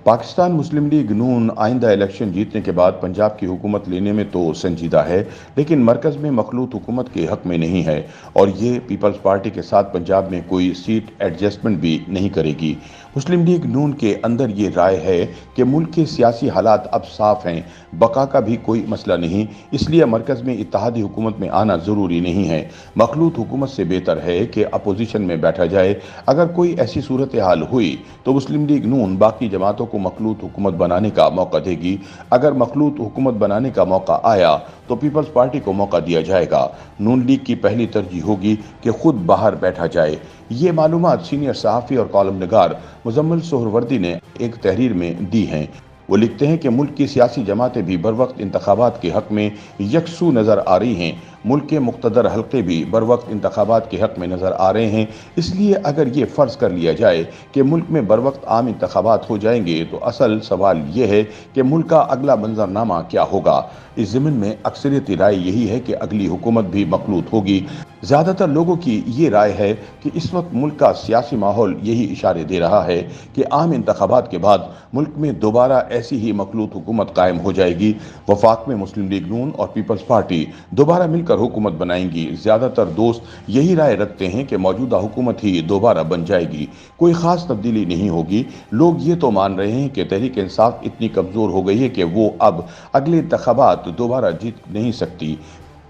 पाकिस्तान मुस्लिम league नून आइंदा election जीतने के बाद पंजाब की हुकूमत लेने में तो संजीदा है, लेकिन मरकज़ में मखलूत हुकूमत के हक में नहीं है और ये पीपल्स पार्टी के साथ पंजाब में कोई सीट एडजस्टमेंट भी नहीं करेगी। मुस्लिम लीग नून के अंदर ये राय है कि मुल्क के सियासी हालात अब साफ हैं, बका का भी कोई मसला नहीं, इसलिए मरकज़ में इत्तेहादी हुकूमत में आना ज़रूरी नहीं है। मखलूत हुकूमत से बेहतर है कि अपोजिशन में बैठा जाए। अगर कोई ऐसी सूरत हाल हुई तो मुस्लिम लीग नून बाकी जमातों को मखलूत हुकूमत बनाने का मौका देगी। अगर मखलूत हुकूमत बनाने का मौका आया तो पीपल्स पार्टी को मौका दिया जाएगा। नून लीग की पहली तरजीह होगी कि खुद बाहर बैठा जाए। ये मालूमात सीनियर सहाफ़ी और कॉलम निगार मुजम्मिल सोहरवर्दी ने एक तहरीर में दी हैं। वो लिखते हैं कि मुल्क की सियासी जमातें भी बर वक्त इंतखाबात के हक में यकसू नज़र आ रही हैं। मुल्क के मुख्तदर हल्के भी बर वक्त इंतखाबात के हक में नज़र आ रहे हैं। इसलिए अगर ये फ़र्ज़ कर लिया जाए कि मुल्क में बर वक्त आम इंतखाबात हो जाएंगे तो असल सवाल ये है कि मुल्क का अगला मंजरनामा क्या होगा। इस ज़मीन में अक्सरियती राय यही है कि अगली हुकूमत भी मखलूत होगी। ज़्यादातर लोगों की ये राय है कि इस वक्त मुल्क का सियासी माहौल यही इशारे दे रहा है कि आम इंतखाबात के बाद मुल्क में दोबारा ऐसी ही मखलूत हुकूमत कायम हो जाएगी। वफाक में मुस्लिम लीग नून और पीपल्स पार्टी दोबारा मिलकर हुकूमत बनाएंगी। ज़्यादातर दोस्त यही राय रखते हैं कि मौजूदा हुकूमत ही दोबारा बन जाएगी, कोई ख़ास तब्दीली नहीं होगी। लोग ये तो मान रहे हैं कि तहरीक इंसाफ इतनी कमज़ोर हो गई है कि वो अब अगले इंतखाबात दोबारा जीत नहीं सकती।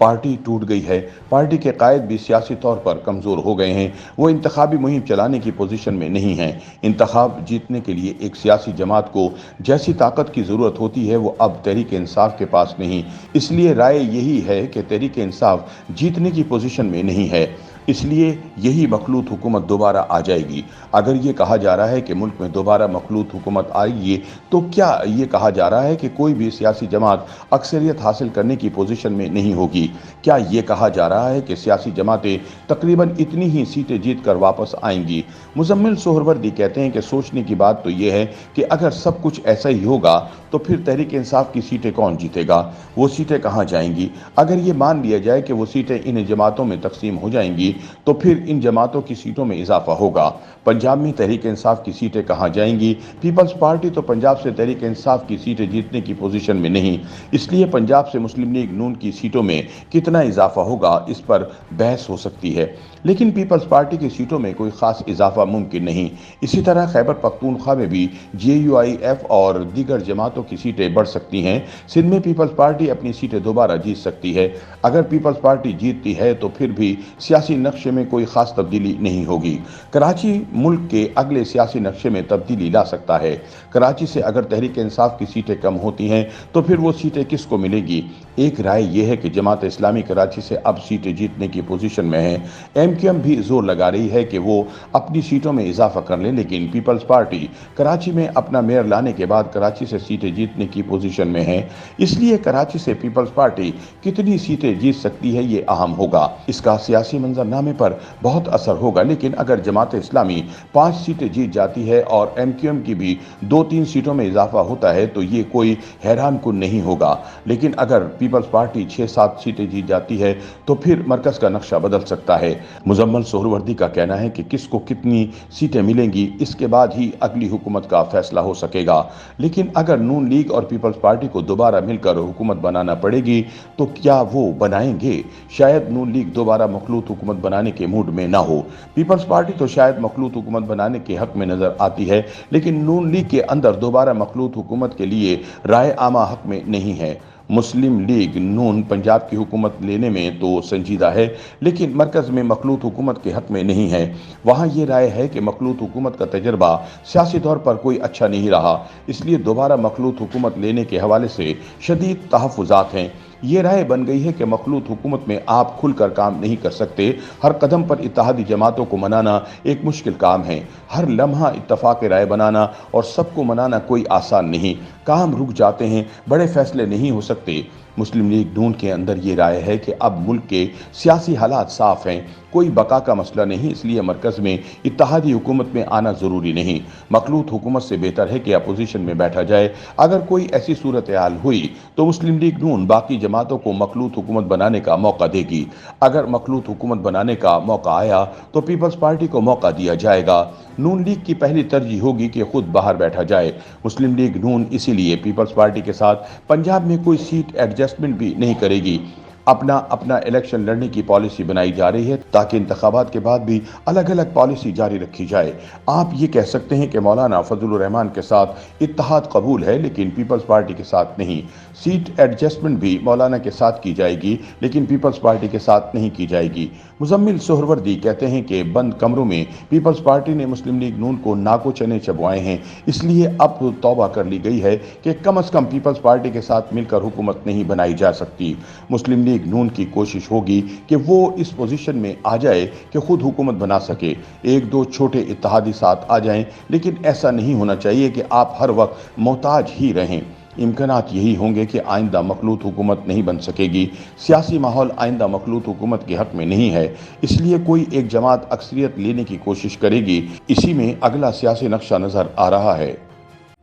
पार्टी टूट गई है। पार्टी के कायद भी सियासी तौर पर कमज़ोर हो गए हैं। वो इंतखाबी मुहिम चलाने की पोजीशन में नहीं है। इंतखाब जीतने के लिए एक सियासी जमात को जैसी ताकत की ज़रूरत होती है वो अब तहरीक इंसाफ के पास नहीं। इसलिए राय यही है कि तहरीक इंसाफ जीतने की पोजीशन में नहीं है, इसलिए यही मखलूत हुकूमत दोबारा आ जाएगी। अगर ये कहा जा रहा है कि मुल्क में दोबारा मखलूत हुकूमत आएगी तो क्या ये कहा जा रहा है कि कोई भी सियासी जमात अक्सरियत हासिल करने की पोजीशन में नहीं होगी? क्या ये कहा जा रहा है कि सियासी जमातें तकरीबन इतनी ही सीटें जीत कर वापस आएंगी? मुजम्मिल सोहरवर्दी कहते हैं कि सोचने की बात तो ये है कि अगर सब कुछ ऐसा ही होगा तो फिर तहरीक इंसाफ की सीटें कौन जीतेगा? वो सीटें कहाँ जाएंगी? अगर ये मान लिया जाए कि वो सीटें इन जमातों में तकसीम हो जाएंगी तो फिर इन जमातों की सीटों में इजाफा होगा। पंजाब में तहरीक इंसाफ की सीटें कहाँ जाएंगी? पीपल्स पार्टी तो पंजाब से तहरीक इंसाफ की सीटें जीतने की पोजीशन में नहीं, इसलिए पंजाब से मुस्लिम लीग नून की सीटों में कितना इजाफा होगा इस पर बहस हो सकती है, लेकिन पीपल्स पार्टी की सीटों में कोई खास इजाफा मुमकिन नहीं। इसी तरह खैबर पख्तूनख्वा में भी JUIF और दीगर जमातों की सीटें बढ़ सकती हैं। सिंध में पीपल्स पार्टी अपनी सीटें दोबारा जीत सकती है। अगर पीपल्स पार्टी जीतती है तो फिर भी सियासी नक्शे में कोई खास तब्दीली नहीं होगी। कराची मुल्क के अगले सियासी नक्शे में तब्दीली ला सकता है। कराची से अगर तहरीक इंसाफ की सीटें कम होती हैं तो फिर वो सीटें किसको मिलेगी? एक राय यह है कि जमात इस्लामी कराची से अब सीटें जीतने की पोजीशन में है। MQM भी जोर लगा रही है कि वो अपनी सीटों में इजाफा कर ले, लेकिन पीपल्स पार्टी कराची में अपना मेयर लाने के बाद कराची से सीटें जीतने की पोजीशन में है। इसलिए कराची से पीपल्स पार्टी कितनी सीटें जीत सकती है ये अहम होगा। इसका सियासी मंजरनामे पर बहुत असर होगा, लेकिन अगर जमात इस्लामी 5 सीटें जीत जाती है और MQM की भी 2-3 सीटों में इजाफा होता है तो ये कोई हैरान कुन नहीं होगा। लेकिन अगर पीपल्स पार्टी 6-7 सीटें जीत जाती है तो फिर मरकज़ का नक्शा बदल सकता है। मुजम्मिल सोहरवर्दी का कहना है कि किसको कितनी सीटें मिलेंगी इसके बाद ही अगली हुकूमत का फैसला हो सकेगा। लेकिन अगर नून लीग और पीपल्स पार्टी को दोबारा मिलकर हुकूमत बनाना पड़ेगी तो क्या वो बनाएंगे? शायद नून लीग दोबारा मखलूत हुकूमत बनाने के मूड में ना हो। पीपल्स पार्टी तो शायद मखलूत हुकूमत बनाने के हक में नजर आती है, लेकिन नून लीग के अंदर दोबारा मखलूत हुकूमत के लिए राय आमा हक में नहीं है। मुस्लिम लीग नून पंजाब की हुकूमत लेने में तो संजीदा है, लेकिन मरकज़ में मखलूत हुकूमत के हक में नहीं है। वहाँ ये राय है कि मखलूत हुकूमत का तजर्बा सियासी तौर पर कोई अच्छा नहीं रहा, इसलिए दोबारा मखलूत हुकूमत लेने के हवाले से शदीद तहफ़्फ़ुज़ात हैं। ये राय बन गई है कि मखलूत हुकूमत में आप खुलकर काम नहीं कर सकते। हर कदम पर इत्तेहादी जमातों को मनाना एक मुश्किल काम है। हर लम्हा इत्तफाक राय बनाना और सबको मनाना कोई आसान नहीं। काम रुक जाते हैं, बड़े फैसले नहीं हो सकते। मुस्लिम लीग नून के अंदर ये राय है कि अब मुल्क के सियासी हालात साफ हैं, कोई बका का मसला नहीं, इसलिए मरकज़ में इत्तेहादी हुकूमत में आना ज़रूरी नहीं। मखलूत हुकूमत से बेहतर है कि अपोजिशन में बैठा जाए। अगर कोई ऐसी सूरत हाल हुई तो मुस्लिम लीग नून बाकी जमातों को मखलूत हुकूमत बनाने का मौका देगी। अगर मखलूत हुकूमत बनाने का मौका आया तो पीपल्स पार्टी को मौका दिया जाएगा। नून लीग की पहली तरजीह होगी कि खुद बाहर बैठा जाए। मुस्लिम लीग नून इसीलिए पीपल्स पार्टी के साथ पंजाब में कोई सीट एडजस्टमेंट भी नहीं करेगी। अपना इलेक्शन लड़ने की पॉलिसी बनाई जा रही है ताकि इंतखाबात के बाद भी अलग अलग पॉलिसी जारी रखी जाए। आप ये कह सकते हैं कि मौलाना फजलुर रहमान के साथ इत्तेहाद कबूल है लेकिन पीपल्स पार्टी के साथ नहीं। सीट एडजस्टमेंट भी मौलाना के साथ की जाएगी लेकिन पीपल्स पार्टी के साथ नहीं की जाएगी। मुजम्मिल सोहरवर्दी कहते हैं कि बंद कमरों में पीपल्स पार्टी ने मुस्लिम लीग नून को नाको चने चबवाए हैं, इसलिए अब तौबा कर ली गई है कि कम अज कम पीपल्स पार्टी के साथ मिलकर हुकूमत नहीं बनाई जा सकती। मुस्लिम लीग नून की कोशिश होगी कि वो इस पोजीशन में आ जाए कि खुद हुकूमत बना सके। एक दो छोटे इत्तेहादी साथ आ जाएं, लेकिन ऐसा नहीं होना चाहिए कि आप हर वक्त मोहताज ही रहें। इम्कानात यही होंगे कि आइंदा मखलूत हुकूमत नहीं बन सकेगी। सियासी माहौल आइंदा मखलूत हुकूमत के हक में नहीं है, इसलिए कोई एक जमात अक्सरियत लेने की कोशिश करेगी। इसी में अगला सियासी नक्शा नजर आ रहा है।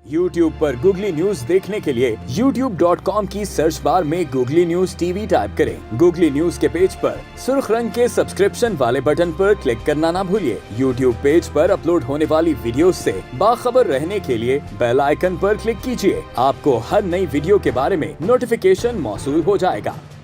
YouTube पर गूगली न्यूज देखने के लिए youtube.com की सर्च बार में गूगली न्यूज टीवी टाइप करें। गूगली न्यूज के पेज पर सुर्ख रंग के सब्सक्रिप्शन वाले बटन पर क्लिक करना ना भूलिए। YouTube पेज पर अपलोड होने वाली वीडियोस से बाखबर रहने के लिए बेल आइकन पर क्लिक कीजिए। आपको हर नई वीडियो के बारे में नोटिफिकेशन मौसूल हो जाएगा।